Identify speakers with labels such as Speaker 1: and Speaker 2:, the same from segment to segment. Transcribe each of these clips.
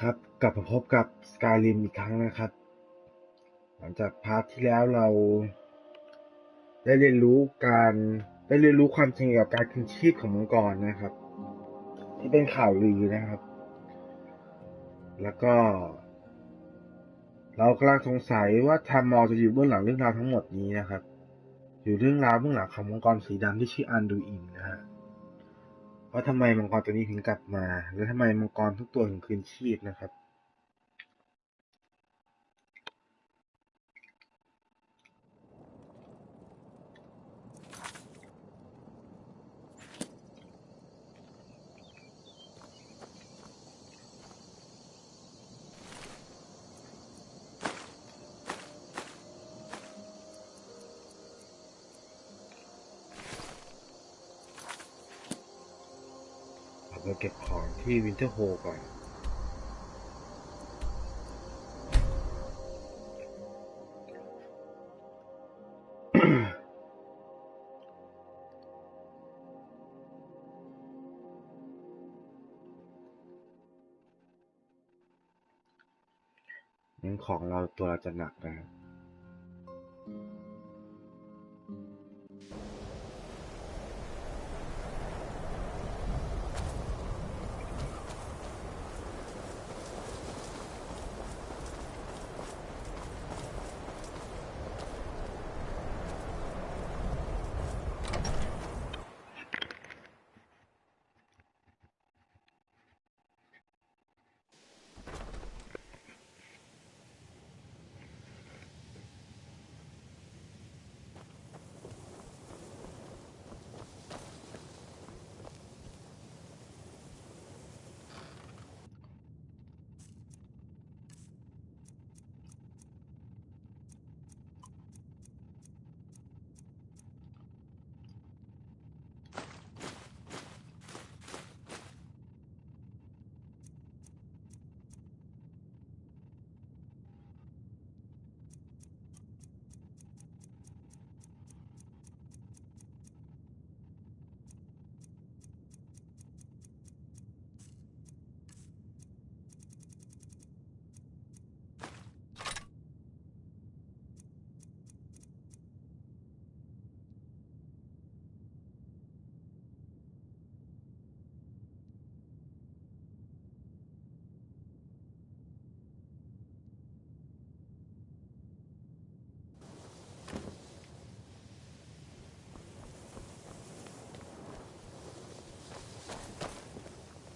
Speaker 1: ครับกลับมาพบกับ Skyrim อีกครั้งนะครับหลังจากพาร์ทที่แล้วเราได้เรียนรู้การได้เรียนรู้ความจริงเกี่ยวกับการคืนชีพของมังกรนะครับที่เป็นข่าวลือนะครับแล้วก็เรากำลังสงสัยว่าทามอลจะอยู่เบื้องหลังเรื่องราวทั้งหมดนี้นะครับอยู่เรื่องราวเบื้องหลังของมังกรสีดำที่ชื่ออันดูอินนะฮะว่าทำไมมังกรตัวนี้ถึงกลับมาและทำไมมังกรทุกตัวถึงคืนชีพนะครับ เราเก็บของที่วินเทอร์โฮลก่อนงั้นของเราตัวเราจะหนักนะครับ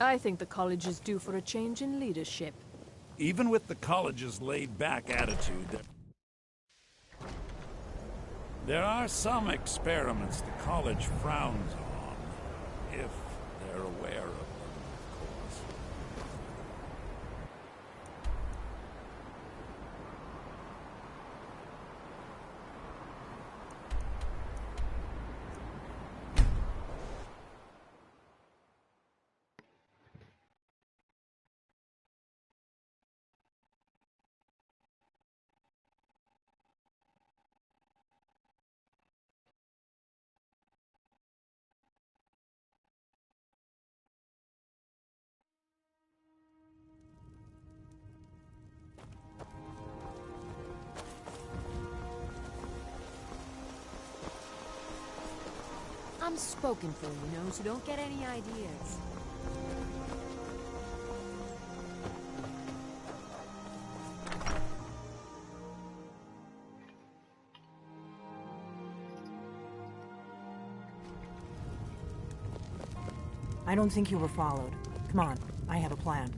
Speaker 2: I think the college is due for a change in leadership.
Speaker 3: Even with the college's laid-back attitude, there are some experiments the college frowns on, if they're aware of them, of course.
Speaker 2: I'm spoken for, so don't get any ideas.
Speaker 4: I don't think you were followed. Come on, I have a plan.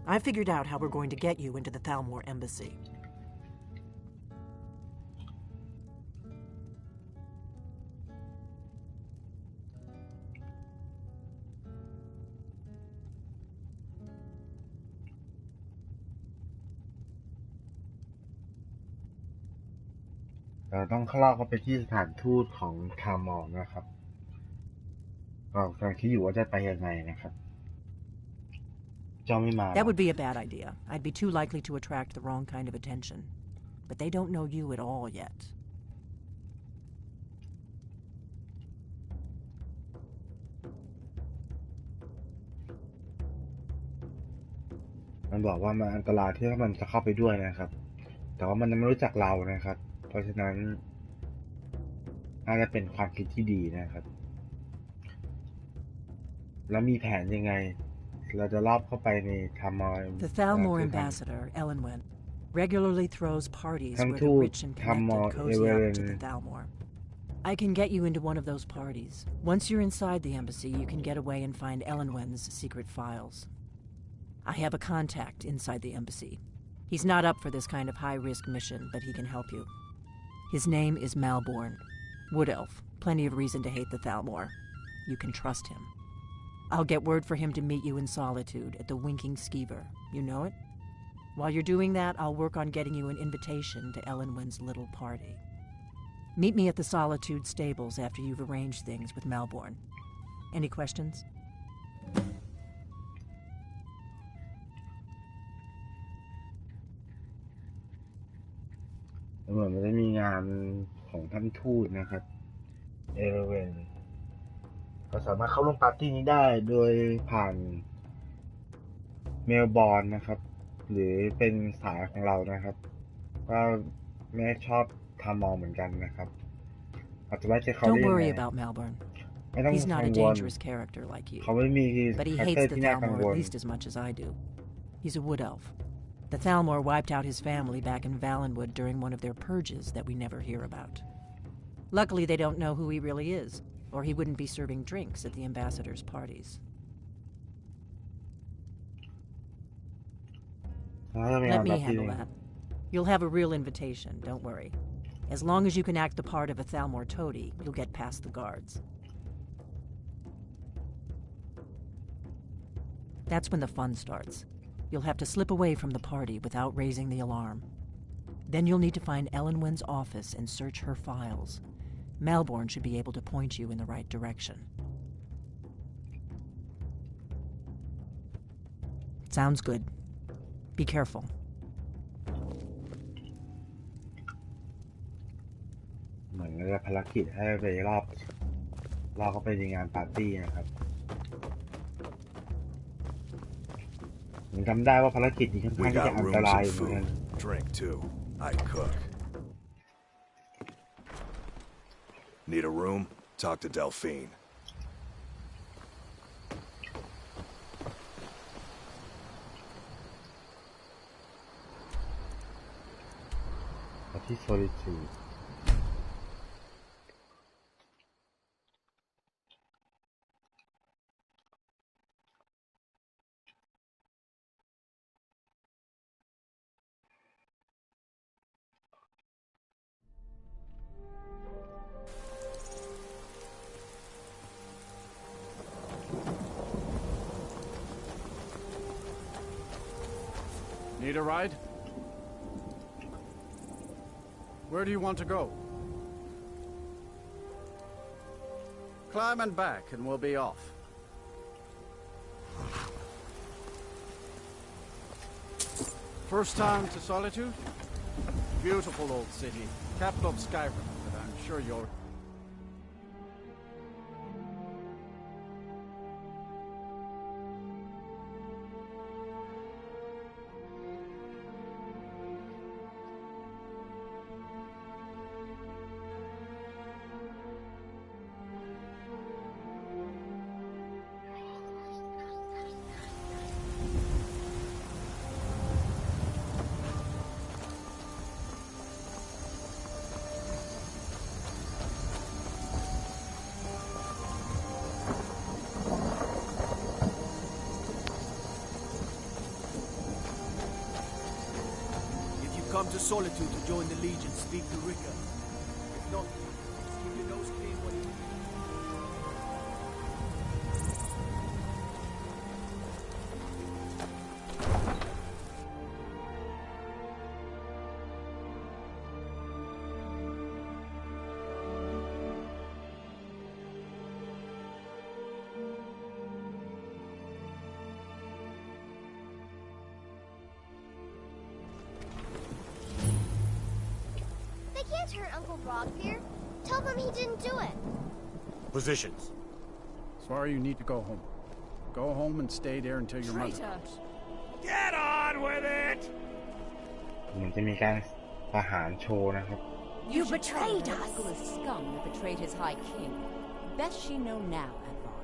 Speaker 4: I figured out how we're going to get you into the Thalmor embassy.
Speaker 1: เราต้องเข้าไปที่สถานทูตของทามอลนะครับ ก็กำลังคิดอยู่ว่าจะไปยังไงนะครับเจ้าไม่มาหร
Speaker 4: That
Speaker 1: อก
Speaker 4: would be a bad idea. I'd be too likely to attract the wrong kind of attention. But they don't know you at all yet.
Speaker 1: มันบอกว่ามันอันตรายที่ถ้ามันจะเข้าไปด้วยนะครับ แต่ว่ามันยังไม่รู้จักเรานะครับ เพราะฉะนั้นน่าจะเป็นความคิดที่ดีนะครับ แล้วมีแผนยังไง เราจะลอบเข้าไปในทามอ
Speaker 4: The Thalmor ambassador, Elenwen, regularly throws parties
Speaker 1: ท่าน
Speaker 4: where
Speaker 1: ทู
Speaker 4: the
Speaker 1: ต
Speaker 4: rich and
Speaker 1: ทามอ
Speaker 4: connected
Speaker 1: เอ
Speaker 4: cozy
Speaker 1: เวเร
Speaker 4: up
Speaker 1: น
Speaker 4: to the Thalmor. I can get you into one of those parties. Once you're inside the embassy, you can get away and find Elenwen's secret files. I have a contact inside the embassy. He's not up for this kind of high-risk mission, but he can help you. His name is Malborn. Wood Elf. Plenty of reason to hate the Thalmor. You can trust him. I'll get word for him to meet you in Solitude at the Winking Skeever. You know it? While you're doing that, I'll work on getting you an invitation to Elenwen's little party. Meet me at the Solitude stables after you've arranged things with Malborn. Any questions?
Speaker 1: เหมือนมันจะมีงานของท่านทูตนะครับเอเวเรนเราสามารถเข้าร่วมปาร์ตี้นี้ได้โดยผ่านเมลบอร์นนะครับ หรือเป็นสายของเรานะครับ ก็แม่ชอบทามอเหมือนกันนะครับอาจจะไว้ใจเขาได้
Speaker 4: Don't
Speaker 1: ยัง
Speaker 4: worry
Speaker 1: ไง
Speaker 4: about Malborn.
Speaker 1: ไม่ต้อง
Speaker 4: He's not
Speaker 1: กั
Speaker 4: a
Speaker 1: งวล
Speaker 4: dangerous character like you.
Speaker 1: เขาไม่มี
Speaker 4: But he
Speaker 1: คาแรคเตอ
Speaker 4: hates
Speaker 1: ร์
Speaker 4: the
Speaker 1: ที่น่ากัง
Speaker 4: Thalmor
Speaker 1: ว
Speaker 4: at
Speaker 1: ล
Speaker 4: least as much as I do. He's a wood elf. The Thalmor wiped out his family back in Valenwood during one of their purges that we never hear about. Luckily, they don't know who he really is, or he wouldn't be serving drinks at the ambassador's parties.
Speaker 1: แล้วจะมีงาน
Speaker 4: Let
Speaker 1: ปา
Speaker 4: me
Speaker 1: ร์ตี้
Speaker 4: handle that. You'll have a real invitation, don't worry. As long as you can act the part of a Thalmor toady, you'll get past the guards. That's when the fun starts. You'll have to slip away from the party without raising the alarm. Then you'll need to find Elenwen's office and search her files. Malborn should be able to point you in the right direction. Sounds good. Be careful.
Speaker 1: เหมือนกับภารกิจให้ไปรอบเข้าไปในงานปาร์ตี้นะครับผมจำได้ว่าภารกิจนี้ค่อนข้าง
Speaker 5: We
Speaker 1: ที่จะ
Speaker 5: got
Speaker 1: อันต
Speaker 5: rooms
Speaker 1: ราย
Speaker 5: and
Speaker 1: เหมือนกัน
Speaker 5: food. Drink too. I cook. Need a room? Talk to Delphine.
Speaker 1: ที่โซลิจูด
Speaker 6: Need a ride? Where do you want to go? Climb and back and we'll be off. First time to Solitude? Beautiful old city. Capital of Skyrim, but I'm sure you're...
Speaker 7: Come to Solitude to join the Legion, speak to Rika. If not, just keep your nose clean when you...
Speaker 8: can't hurt Uncle Grogbeer. Tell them he didn't do it.
Speaker 5: Positions.
Speaker 6: Sorry you need to go home. Go home and stay there until your mother
Speaker 2: Traitor.
Speaker 6: comes.
Speaker 3: Get on with it!
Speaker 1: เหมือนจะมีการประหารโชว์นะครับ
Speaker 9: You betrayed us! The scum that betrayed his high king. Best she know now, Advar.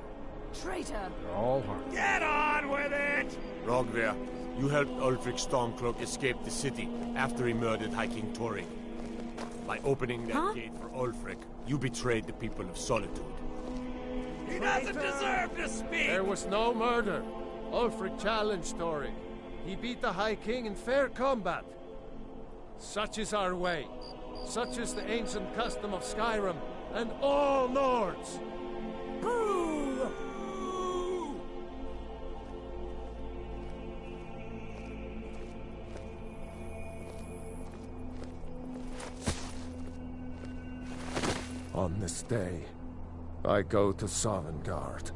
Speaker 2: Traitor.
Speaker 6: They're all harmed.
Speaker 3: Get on with it!
Speaker 10: Rogver, you helped Ulfric Stormcloak escape the city after he murdered High King Torring. By opening that gate for Ulfric, you betrayed the people of Solitude.
Speaker 3: He doesn't deserve to speak!
Speaker 11: There was no murder. Ulfric challenged Torring. He beat the High King in fair combat. Such is our way. Such is the ancient custom of Skyrim and all Nords.
Speaker 3: Boo!
Speaker 11: On this day, I go to Sovngarde.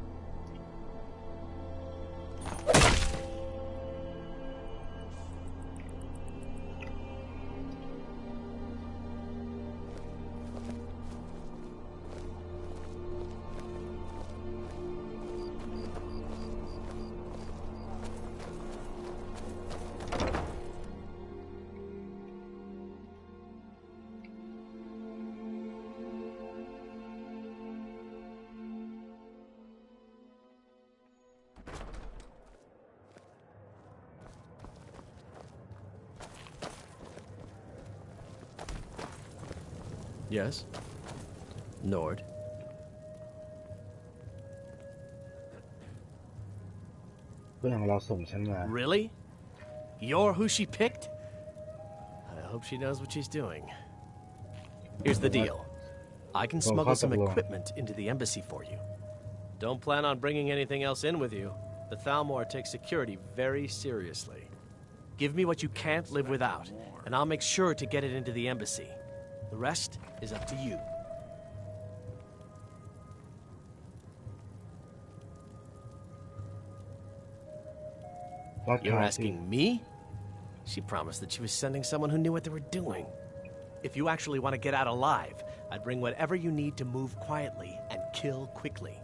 Speaker 12: Yes? Nord.
Speaker 1: เพื่อนของเราส่งฉันมา
Speaker 12: Really? You're who she picked? I hope she knows what she's doing. Here's the deal. I can smuggle some equipment into the embassy for you. Don't plan on bringing anything else in with you. The Thalmor takes security very seriously. Give me what you can't live without, and I'll make sure to get it into the embassy. The rest is up to you. You're asking me? She promised that she was sending someone who knew what they were doing. If you actually want to get out alive, I'd bring whatever you need to move quietly and kill quickly.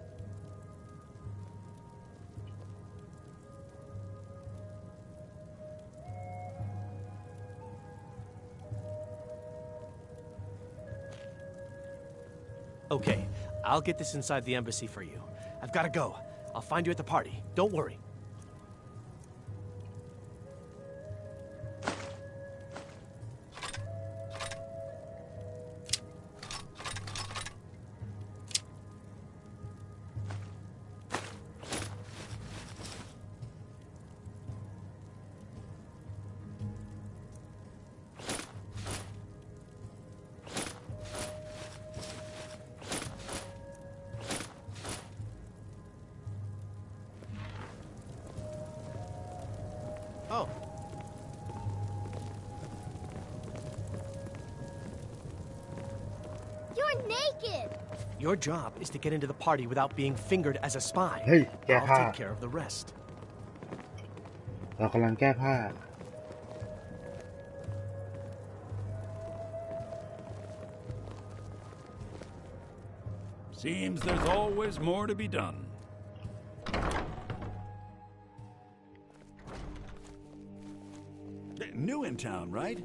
Speaker 12: Okay, I'll get this inside the embassy for you. I've got to go. I'll find you at the party. Don't worry. Oh.
Speaker 8: You're naked!
Speaker 12: Your job is to get into the party without being fingered as a spy.
Speaker 1: Hey,
Speaker 12: I'll take care of the rest.
Speaker 1: เรากำลังแก้ผ้า
Speaker 3: Seems there's always more to be done. New in town, right?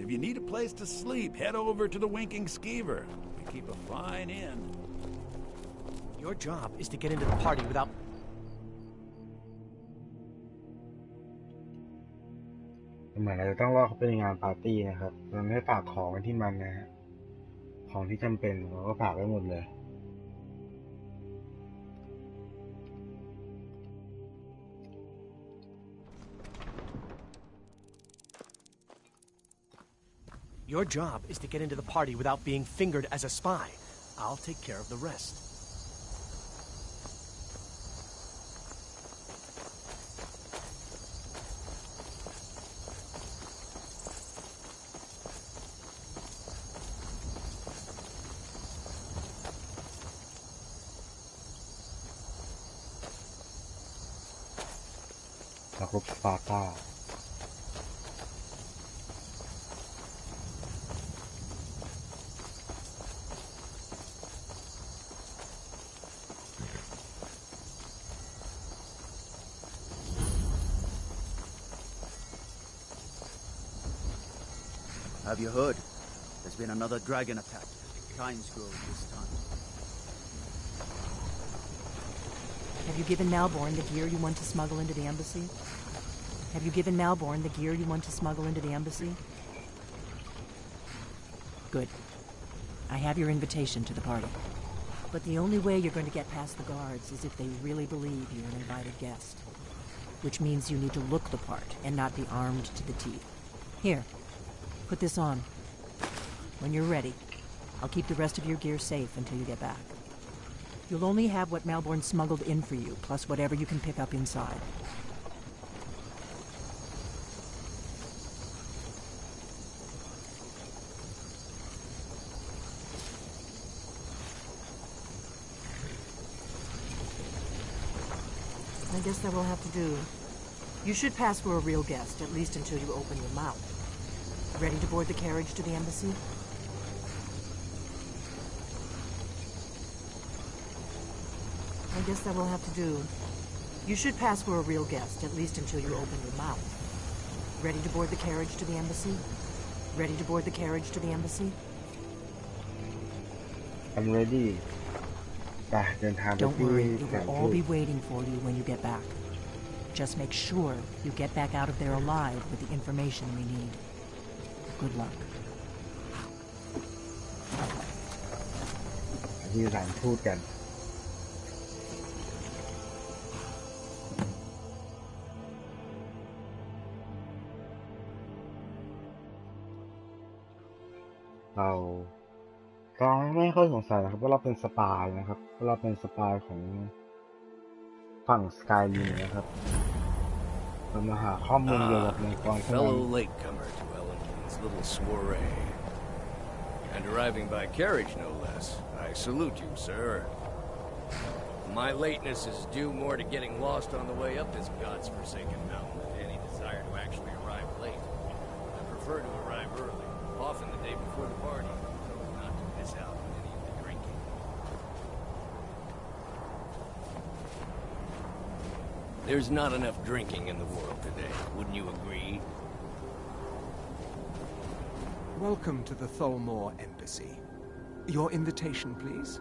Speaker 3: If you need a place to sleep, head over to the Winking Skeever. We keep a fine inn.
Speaker 12: Your job is to get into the party without...
Speaker 1: เหมือนเราจะต้องรอเขาไปในงานปาร์ตี้นะครับเราไม่ฝากของไว้ที่มันนะฮะของที่จำเป็นเราก็ฝากไว้หมดเลย
Speaker 12: Your job is to get into the party without being fingered as a spy. I'll take care of the rest.
Speaker 1: Sparta.
Speaker 7: Have you heard? There's been another dragon attack. Kynes Grove this time.
Speaker 4: Have you given Malborn the gear you want to smuggle into the embassy? Have you given Malborn the gear you want to smuggle into the embassy? Good. I have your invitation to the party. But the only way you're going to get past the guards is if they really believe you're an invited guest. Which means you need to look the part and not be armed to the teeth. Here, put this on. When you're ready, I'll keep the rest of your gear safe until you get back. You'll only have what Malborn smuggled in for you, plus whatever you can pick up inside. I guess that will have to do. You should pass for a real guest, at least until you open your mouth. Ready to board the carriage to the embassy? I guess that will have to do. You should pass for a real guest, at least until you open your mouth. Ready to board the carriage to the embassy? Ready to board the carriage to the embassy?
Speaker 1: I'm ready.
Speaker 4: Don't worry, it will all be waiting for you when you get back. Just make sure you get back out of there alive with the information we need. Good luck.
Speaker 1: ที่สถานทูตกัน เราก็ไม่ค่อยสงสัยนะครับว่าเราเป็นสปายนะครับว่าเราเป็นสปายของฝั่งสกายริมนะครับเรามาหาข้อมูลเกี่ยวกับมังกร
Speaker 13: fellow latecomer to Ellen's little soiree, and arriving by carriage no less. I salute you, sir. My lateness is due more to getting lost on the way up this god's-forsaken mountain than any desire to actually arrive late. I prefer to arrive early, often the day before the party, so as not to miss out on any of the drinking. There's not enough drinking in the world today, wouldn't you agree?
Speaker 14: Welcome to the Tholmor Embassy. Your invitation, please.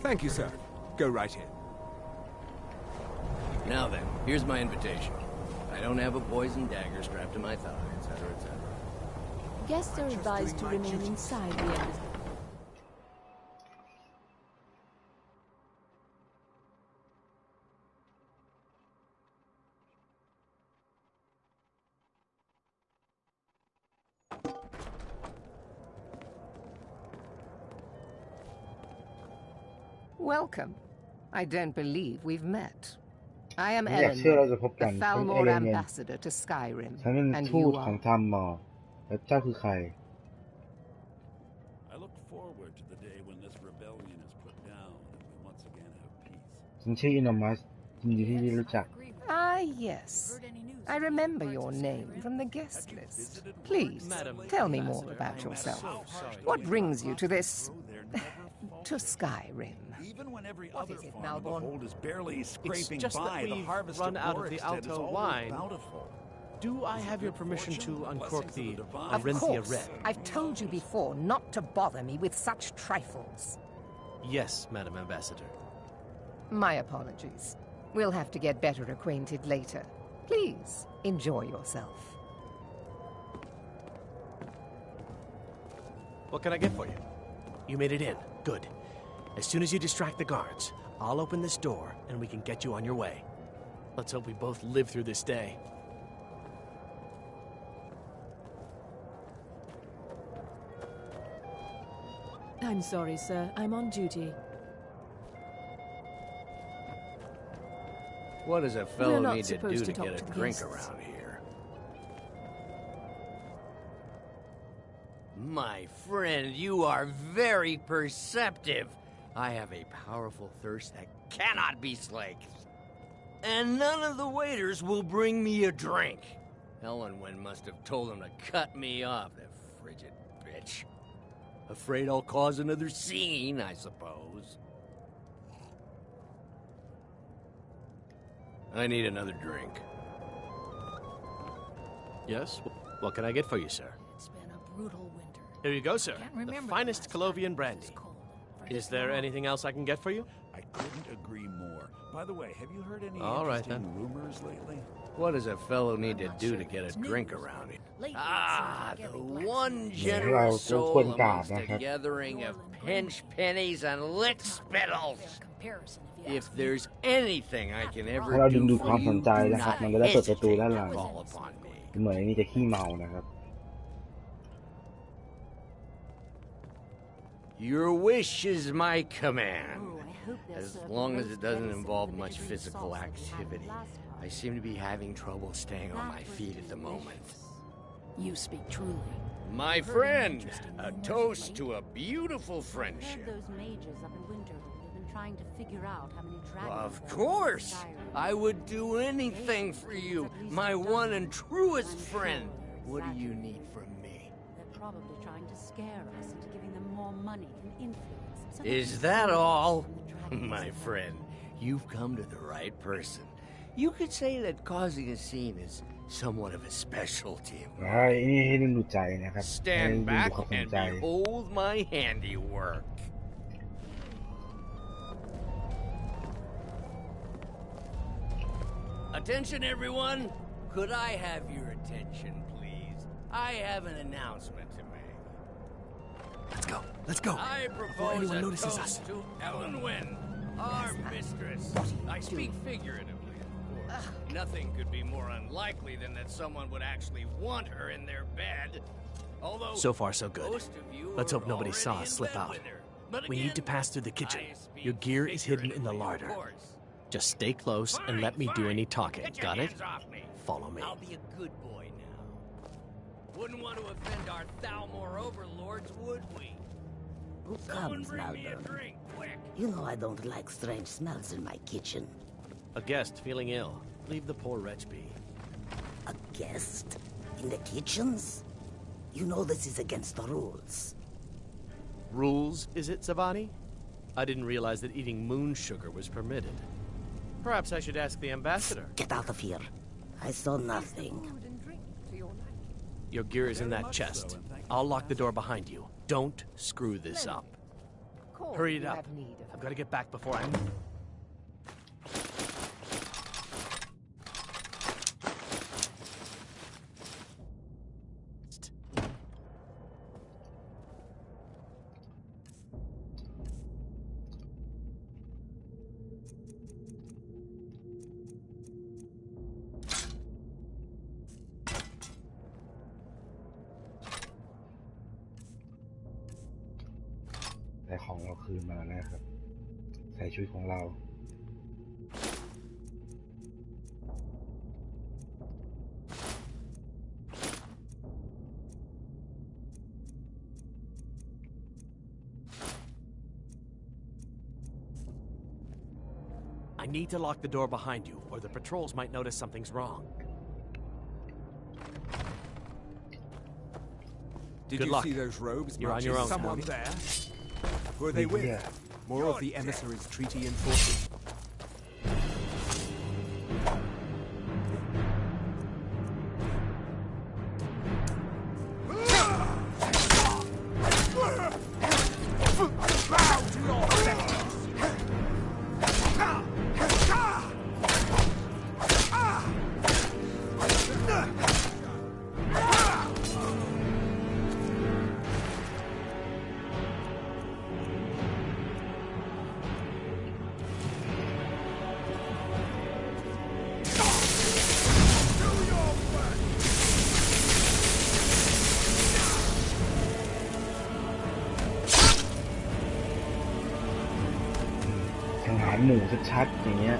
Speaker 14: Thank you, sir. Go right in.
Speaker 13: Now then, here's my invitation. I don't have a poison dagger strapped to my thigh, etc., etc.
Speaker 9: Guests are advised to remain inside the embassy.
Speaker 15: Welcome. I don't believe we've met. I am
Speaker 1: ไม่อยาก
Speaker 15: Ellen,
Speaker 1: เชื่อเราจะพบกัน
Speaker 15: the
Speaker 1: ฉันเอ
Speaker 15: Thalmor
Speaker 1: เลเมน
Speaker 15: ambassador to Skyrim,
Speaker 1: ฉันเป็น
Speaker 15: and
Speaker 1: ทูต
Speaker 15: you
Speaker 1: ของ
Speaker 15: are.
Speaker 1: ทัมมอร์แล้วเจ้าคือใคร
Speaker 3: I look forward to the day when this rebellion is put down and we once again have peace.
Speaker 1: ฉันชื่ออินอมัสยินดีที่ได้รู้จัก
Speaker 15: Ah, yes. I remember your name from the guest list. Please, tell me more about yourself. What brings you to this... to Skyrim?
Speaker 3: Even when every
Speaker 15: What
Speaker 3: other
Speaker 15: is it,
Speaker 3: farm
Speaker 15: Malborn?
Speaker 3: of the hold is barely scraping
Speaker 12: just that
Speaker 3: by, the
Speaker 12: we've
Speaker 3: harvest
Speaker 12: run
Speaker 3: of
Speaker 12: out of the
Speaker 3: Oryxted is
Speaker 12: Alto
Speaker 3: always
Speaker 12: wine.
Speaker 3: bountiful.
Speaker 12: Do I have your permission to uncork the
Speaker 15: Of
Speaker 12: Arenthia
Speaker 15: course.
Speaker 12: Red?
Speaker 15: I've told you before not to bother me with such trifles.
Speaker 12: Yes, Madam Ambassador.
Speaker 15: My apologies. We'll have to get better acquainted later. Please, enjoy yourself.
Speaker 12: What can I get for you? You made it in. Good. As soon as you distract the guards, I'll open this door and we can get you on your way. Let's hope we both live through this day.
Speaker 2: I'm sorry, sir. I'm on duty.
Speaker 13: What does a fellow
Speaker 2: not
Speaker 13: need to do
Speaker 2: supposed
Speaker 13: to
Speaker 2: to talk
Speaker 13: get
Speaker 2: to
Speaker 13: a
Speaker 2: the
Speaker 13: drink
Speaker 2: guests.
Speaker 13: around here? My friend, you are very perceptive. I have a powerful thirst that cannot be slaked. And none of the waiters will bring me a drink. Ellenwen must have told them to cut me off, the frigid bitch. Afraid I'll cause another scene, I suppose. I need another drink.
Speaker 12: Yes? What can I get for you, sir?
Speaker 2: It's been a brutal winter.
Speaker 12: Here you go, sir.
Speaker 2: Can't
Speaker 12: The
Speaker 2: remember
Speaker 12: finest
Speaker 2: the last
Speaker 12: Colovian brandy. Is there anything else I can get for you?
Speaker 3: I couldn't agree more. By the way, have you heard any
Speaker 12: All right,
Speaker 3: interesting
Speaker 12: then.
Speaker 3: rumors lately?
Speaker 13: What does a fellow need to do to get a drink around here? Ah, the one generous soul amongst a gathering of pinch pennies and lick spittles. If there's anything I can
Speaker 1: ถ้าเรา
Speaker 13: ever
Speaker 1: ดึง
Speaker 13: do
Speaker 1: ดูค
Speaker 13: for
Speaker 1: วามสน
Speaker 13: you,
Speaker 1: ใจ
Speaker 13: do
Speaker 1: นะครับ
Speaker 13: not
Speaker 1: มันจะได้เปิดประตู
Speaker 13: hesitate
Speaker 1: ด้านหลัง
Speaker 13: to call upon me.
Speaker 1: เหมือนไอ้นี่จะขี้เมานะครับ
Speaker 13: Your wish is my command. As long as it doesn't involve much physical activity. I seem to be having trouble staying on my feet at the moment.
Speaker 2: You speak truly.
Speaker 13: My friend, a toast to a beautiful friendship.
Speaker 9: Those mages up in Winterhold have been trying to figure out how many dragons.
Speaker 13: Of course! I would do anything for you, my one and truest friend. What do you need from me?
Speaker 9: They're probably trying to scare us into giving them more money and influence.
Speaker 13: Is that all? My friend, you've come to the right person. You could say that causing a scene is somewhat of a specialty.
Speaker 1: ไอ้นี่ให้ดึงดูใจนะครับให้ดึง
Speaker 13: Stand
Speaker 1: ดู
Speaker 13: back
Speaker 1: ความสน
Speaker 13: and
Speaker 1: ใจ
Speaker 13: behold my handiwork. Attention, everyone. Could I have your attention, please? I have an announcement to make.
Speaker 5: Let's go. Let's go.
Speaker 13: I
Speaker 5: Before
Speaker 13: propose
Speaker 5: anyone
Speaker 13: a
Speaker 5: notices
Speaker 13: toast
Speaker 5: us.
Speaker 13: to Ellen Wynn, our mistress. I speak figuratively, of course. Nothing could be more unlikely than that someone would actually want her in their bed. Although
Speaker 12: So far, so good.
Speaker 13: most of you
Speaker 12: Let's
Speaker 13: are
Speaker 12: hope nobody saw
Speaker 13: already
Speaker 12: us
Speaker 13: in
Speaker 12: slip
Speaker 13: bed
Speaker 12: out.
Speaker 13: with her. But
Speaker 12: We need to
Speaker 13: again,
Speaker 12: pass through the kitchen.
Speaker 13: I speak
Speaker 12: Your gear is hidden in the
Speaker 13: figuratively,
Speaker 12: larder.
Speaker 13: of course.
Speaker 12: Just stay close and let me do any talking.
Speaker 13: Get your
Speaker 12: Got it?
Speaker 13: hands off me.
Speaker 12: Follow me.
Speaker 13: I'll be a good boy now. Wouldn't want to offend our Thalmor overlords, would we?
Speaker 16: Who
Speaker 13: Someone
Speaker 16: comes,
Speaker 13: bring me a
Speaker 16: Malvern?
Speaker 13: drink, quick.
Speaker 16: You know I don't like strange smells in my kitchen.
Speaker 12: A guest feeling ill. Leave the poor wretch be.
Speaker 16: A guest? In the kitchens? You know this is against the rules.
Speaker 12: Rules, is it, Zavani? I didn't realize that eating moon sugar was permitted. Perhaps I should ask the ambassador.
Speaker 16: Get out of here. I saw nothing.
Speaker 12: Your gear is in that chest. I'll lock the door behind you. Don't screw this up. Hurry it up. I've got to get back before I...
Speaker 1: แต่ของเราคืนมาแล้วนะครับ ใส่ชุดของเรา
Speaker 12: I need to lock the door behind you, or the patrols might notice something's wrong.
Speaker 14: Did
Speaker 12: Good
Speaker 14: you
Speaker 12: luck.
Speaker 14: see those robes?
Speaker 12: You're on your own,
Speaker 14: Someone
Speaker 12: Snowy.
Speaker 14: there? Who are they with?
Speaker 1: Yeah.
Speaker 14: More of the emissaries' treaty enforcers.
Speaker 1: สังหารหมู่ชัดๆอย่างเงี้ย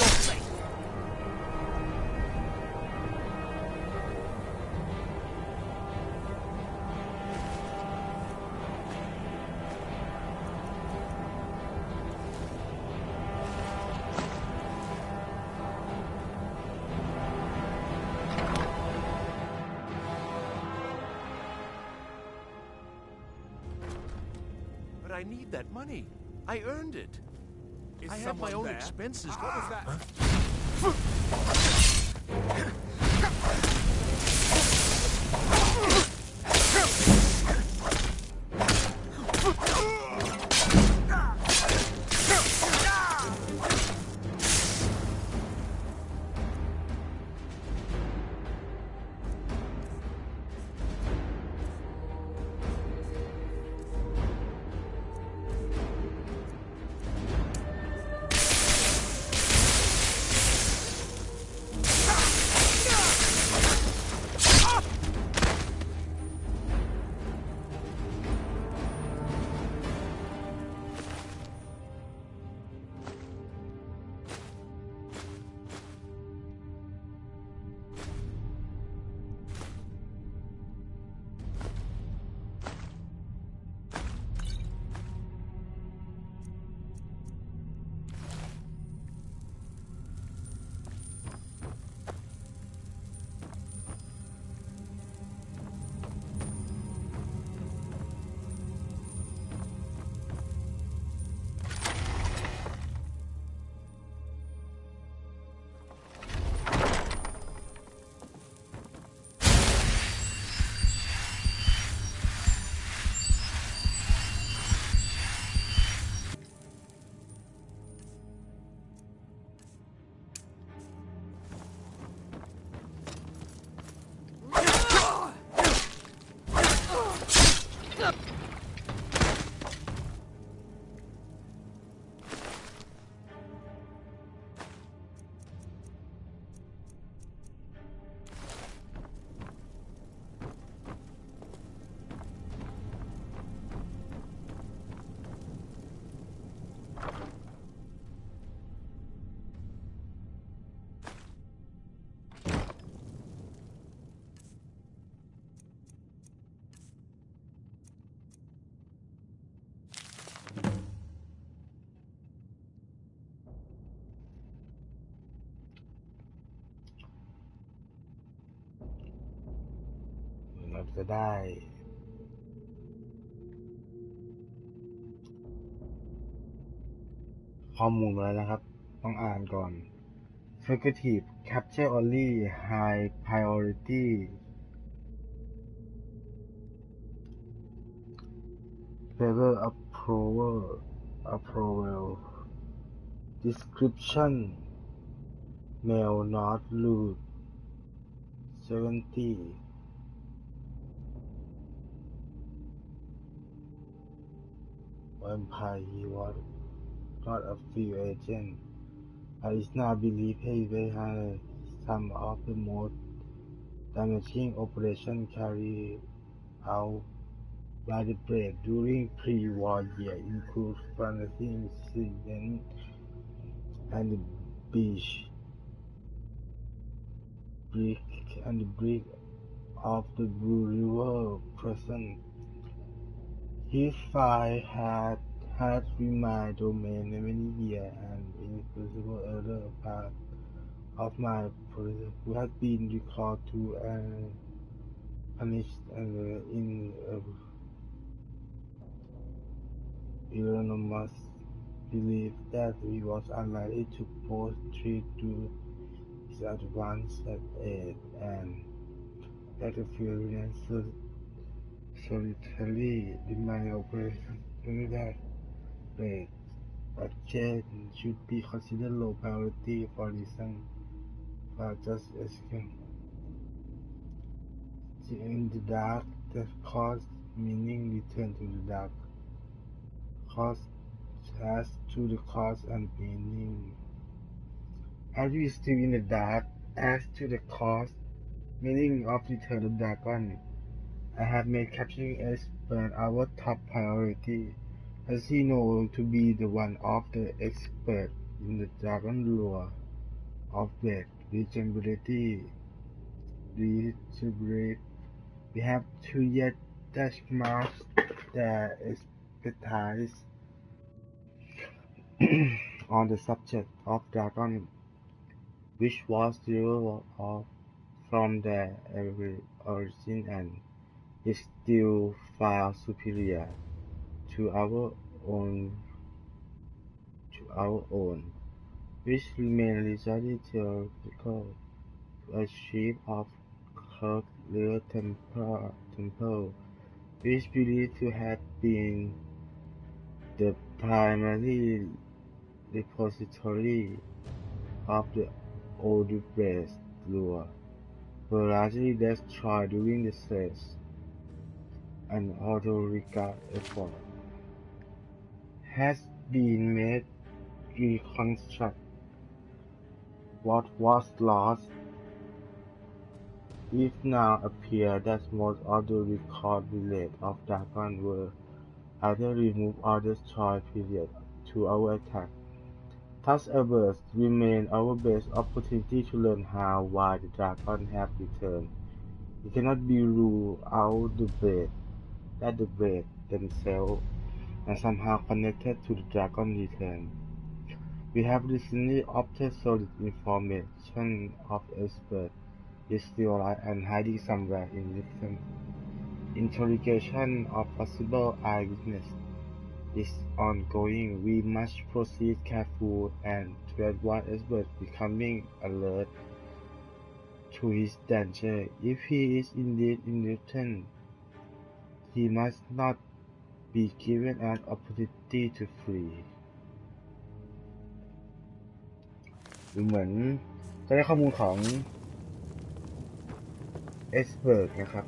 Speaker 7: your faith.
Speaker 11: But I need that money. I earned it. I have my own expenses. What was that?
Speaker 1: เราจะได้ ข้อมูลมาแล้วนะครับ ต้องอ่านก่อน Fugitive Capture Only High Priority Favor Approval Description Male Not Rude 70 Vampire he was not a field agent, but is now believed he behind some of the most damaging operations carried out by the Brave during pre-war years, include financing incidents and the breach of the Blue River Prison. His file had remained dormant many years, and invisible other part of my prison who had been recalled to and punished and in anonymous belief that he was unlikely to post treat to his advanced age and that the feeling solitary remain operation that rate but change should be considered low priority for reason for just escape in the dark that cause meaning return to the dark cause as to the cause and meaning as we still in the dark as to the cause meaning of return to the dragon. I have made capturing expert our top priority, as he knows to be the one of the experts in the dragon lore. of blood regenerate. We have 2 year dash marks their expertise on the subject of dragon, which was derived from their origin and is still far superior to our own, which remain largely theoretical. To achieve of Kirk Temple, which believed to have been the primary repository of the old West lore, were largely destroyed during the siege. An auto-regard effort has been made to reconstruct what was lost. It now appears that most of the record village of Dragon were either removed or destroyed prior to our attack. Thus Evers remains our best opportunity to learn how why the Dragon have returned. It cannot be ruled out that the Blade themselves are somehow connected to the Dragon return. We have recently obtained solid information of experts is still alive and hiding somewhere in Nixon. Interrogation of possible eyewitness is ongoing. We must proceed carefully and to avoid experts becoming alert to his danger. If he is indeed in Newton, he must not be given an opportunity to flee. ดูเหมือนจะได้ข้อมูลของเอสเบิร์กนะครับ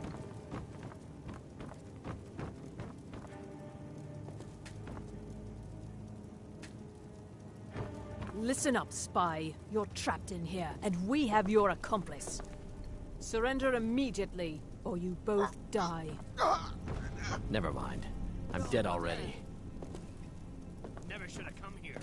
Speaker 2: Listen up, spy. You're trapped in here, and we have your accomplice. Surrender immediately, or you both die.
Speaker 12: Never mind. I'm dead already.
Speaker 10: Never should have come here.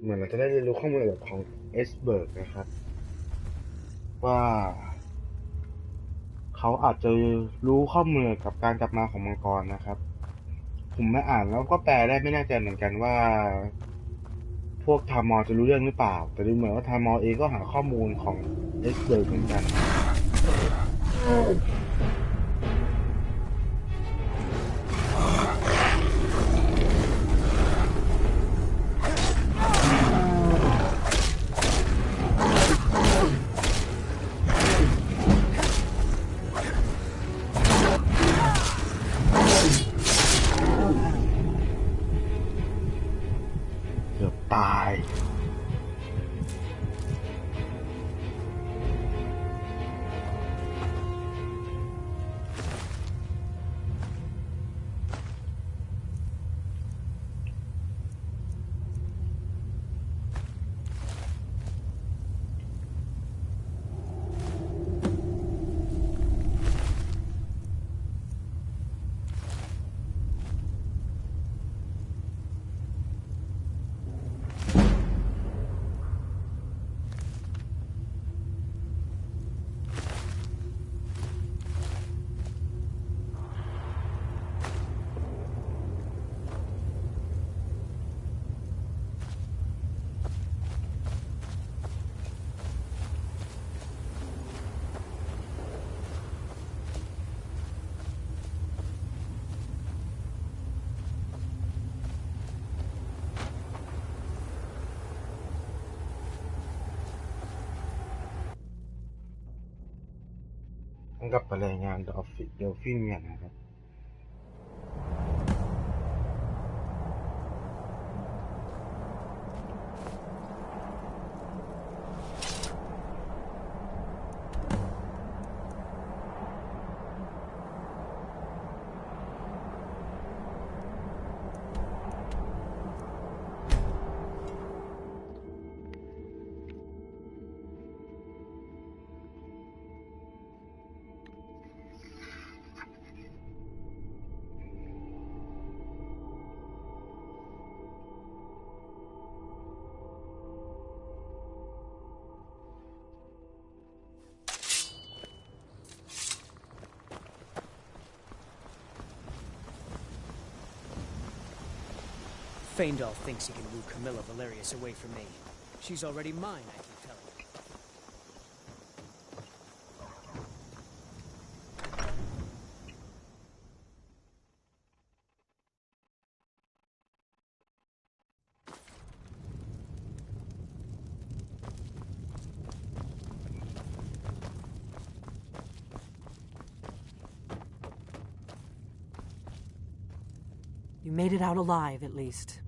Speaker 1: เหมือนเราจะได้เรียนรู้ข้อมูลแบบของเอสเบิร์กนะครับว่าเขาอาจจะรู้ข้อมูลกับการกลับมาของมังกรนะครับผมไม่อ่านแล้วก็แปลได้ไม่แน่ใจเหมือนกันว่าพวกทามอจะรู้เรื่องหรือเปล่าแต่ดูเหมือนว่าทามอเองก็หาข้อมูลของเอสเบิร์กเหมือนกันตาย ต้องกลับไปรายงานเดลฟินกันนะครับ
Speaker 7: Faendal thinks he can woo Camilla Valerius away from me. She's already mine, I keep telling him.
Speaker 4: You made it out alive, at least.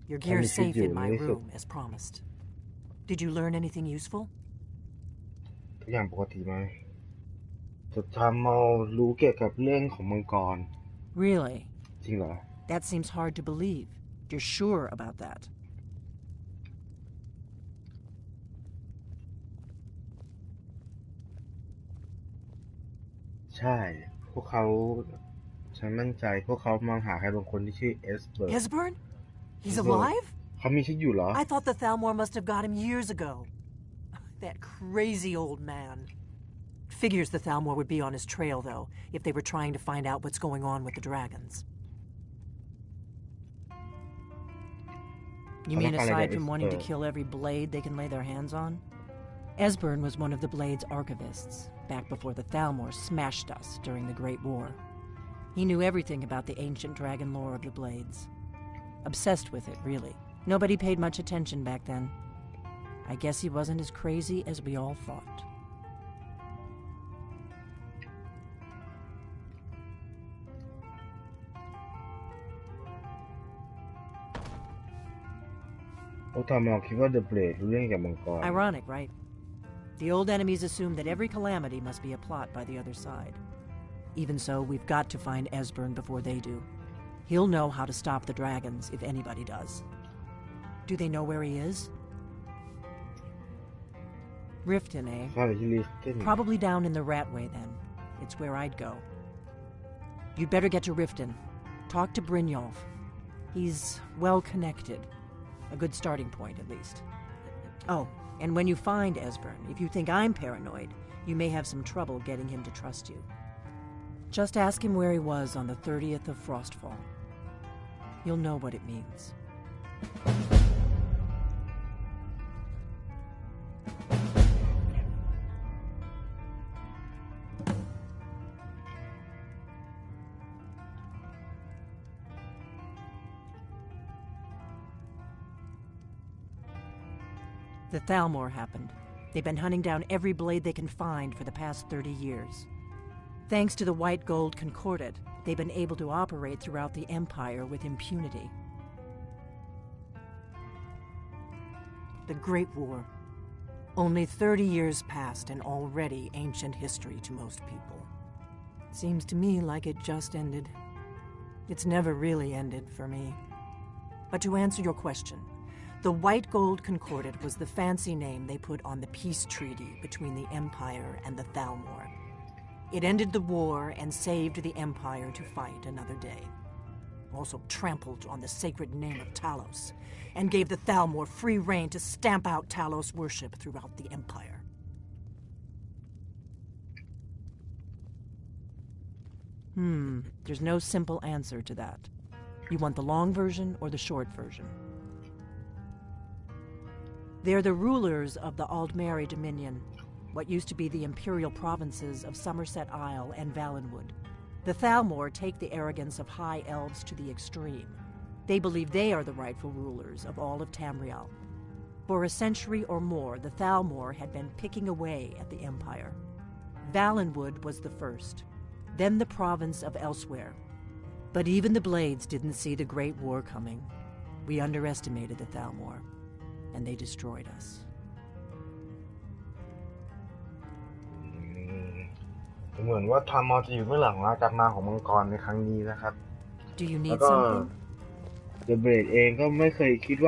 Speaker 4: Your gear's safe in my room, as promised. Did you learn anything useful?
Speaker 1: ทุกอย่างปกติไหมจะทำเอารู้เกี่ยวกับเรื่องของมังกร
Speaker 4: Really?
Speaker 1: จริงเหรอ
Speaker 4: That seems hard to believe. You're sure about that?
Speaker 1: ใช่พวกเขาฉันมั่นใจพวกเขามองหาใครบางคนที่ชื่อเอสเบิร์น
Speaker 4: Esbern? He's alive?
Speaker 1: เขามีชีวิตอยู่เหรอ
Speaker 4: I thought the Thalmor must have got him years ago. That crazy old man. Figures the Thalmor would be on his trail, though, if they were trying to find out what's going on with the dragons. You mean aside from wanting to kill every blade they can lay their hands on? Esbern was one of the Blade's archivists, back before the Thalmor smashed us during the Great War. He knew everything about the ancient dragon lore of the Blades. Obsessed with it, really. Nobody paid much attention back then. I guess he wasn't as crazy as we all thought. Ironic, right? The old enemies assume that every calamity must be a plot by the other side. Even so, we've got to find Esbern before they do. He'll know how to stop the dragons, if anybody does. Do they know where he is? Riften, eh? Probably down in the Ratway, then. It's where I'd go. You'd better get to Riften. Talk to Brynjolf. He's well-connected. A good starting point, at least. Oh, and when you find Esbern, if you think I'm paranoid, you may have some trouble getting him to trust you. Just ask him where he was on the 30th of Frostfall. You'll know what it means. The Thalmor happened. They've been hunting down every blade they can find for the past 30 years. Thanks to the White Gold Concordat, they've been able to operate throughout the Empire with impunity. The Great War. Only 30 years passed and already ancient history to most people. Seems to me like it just ended. It's never really ended for me. But to answer your question, the White Gold Concordat was the fancy name they put on the peace treaty between the Empire and the Thalmor. It ended the war and saved the Empire to fight another day. Also trampled on the sacred name of Talos, and gave the Thalmor free rein to stamp out Talos worship throughout the Empire. There's no simple answer to that. You want the long version or the short version? They're the rulers of the Aldmeri Dominion, what used to be the imperial provinces of Somerset Isle and Valenwood. The Thalmor take the arrogance of high elves to the extreme. They believe they are the rightful rulers of all of Tamriel. For a century or more, the Thalmor had been picking away at the Empire. Valenwood was the first, then the province of Elsewhere. But even the Blades didn't see the Great War coming. We underestimated the Thalmor, and they destroyed us.
Speaker 1: เหมือนว่าทามอจะอยู่เบื้องหลังการมาของมังกรในครั้งนี้นะครับ
Speaker 4: Do you
Speaker 1: แล้ว
Speaker 4: need
Speaker 1: ก็
Speaker 4: something?
Speaker 1: The Blade เองก็ไม่เคยคิดเห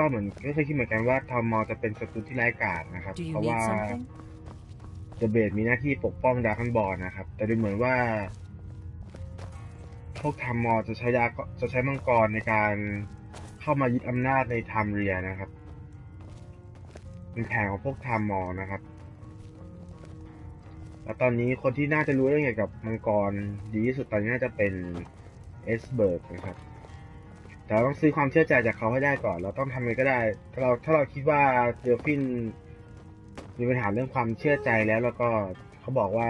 Speaker 1: มือนกันว่าทามอจะเป็นศัตรูที่ร้ายกาจนะครับ
Speaker 4: Do you
Speaker 1: เพราะ
Speaker 4: need
Speaker 1: ว่า
Speaker 4: something?
Speaker 1: The Blade มีหน้าที่ปกป้องดราก้อนบอลนะครับ แต่ดูเหมือนว่าพวกทามอจะใช้มังกรในการเข้ามายึดอำนาจในไทม์เรียนะครับเป็นแผนของพวกทามอนะครับแล้วตอนนี้คนที่น่าจะรู้เรื่องเกี่ยวกับมังกรดีที่สุดตอนนี้น่าจะเป็นเอสเบิร์กนะครับแต่เราต้องซื้อความเชื่อใจจากเขาให้ได้ก่อนเราต้องทำอะไรก็ได้ถ้าเราคิดว่าเดลฟินมีปัญหาเรื่องความเชื่อใจแล้วก็เขาบอกว่า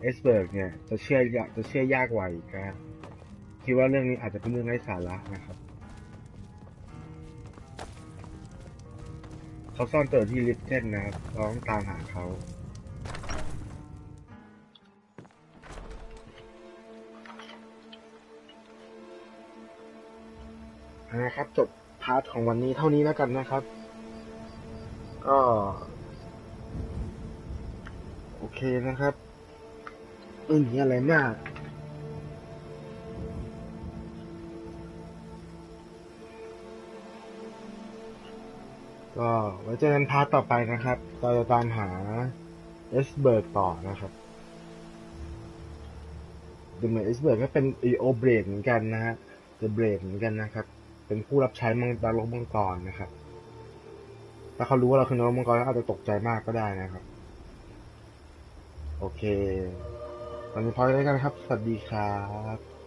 Speaker 1: เอสเบิร์กเนี่ยจะเชื่อยากกว่าอีกครับคิดว่าเรื่องนี้อาจจะเป็นเรื่องไร้สาระนะครับเขาซ่อนตัวที่ลิฟเทนนะครับเราต้องตามหาเขานะครับจบพาร์ทของวันนี้เท่านี้แล้วกันนะครับก็โอเคนะครับไม่มีอะไรมากก็ไว้เจอกันพาร์ทต่อไปนะครับเราจะตามหาเอสเบิร์กต่อนะครับดูเหมือนเอสเบิร์กก็เป็นโอเบรดเหมือนกันนะฮะเดอะเบรดเหมือนกันนะครับเป็นผู้รับใช้ดาวโลกมังกรนะครับถ้าเขารู้ว่าเราคือนกมังกรอาจจะตกใจมากก็ได้นะครับโอเคตอนนี้พอแล้วกันครับสวัสดีครับ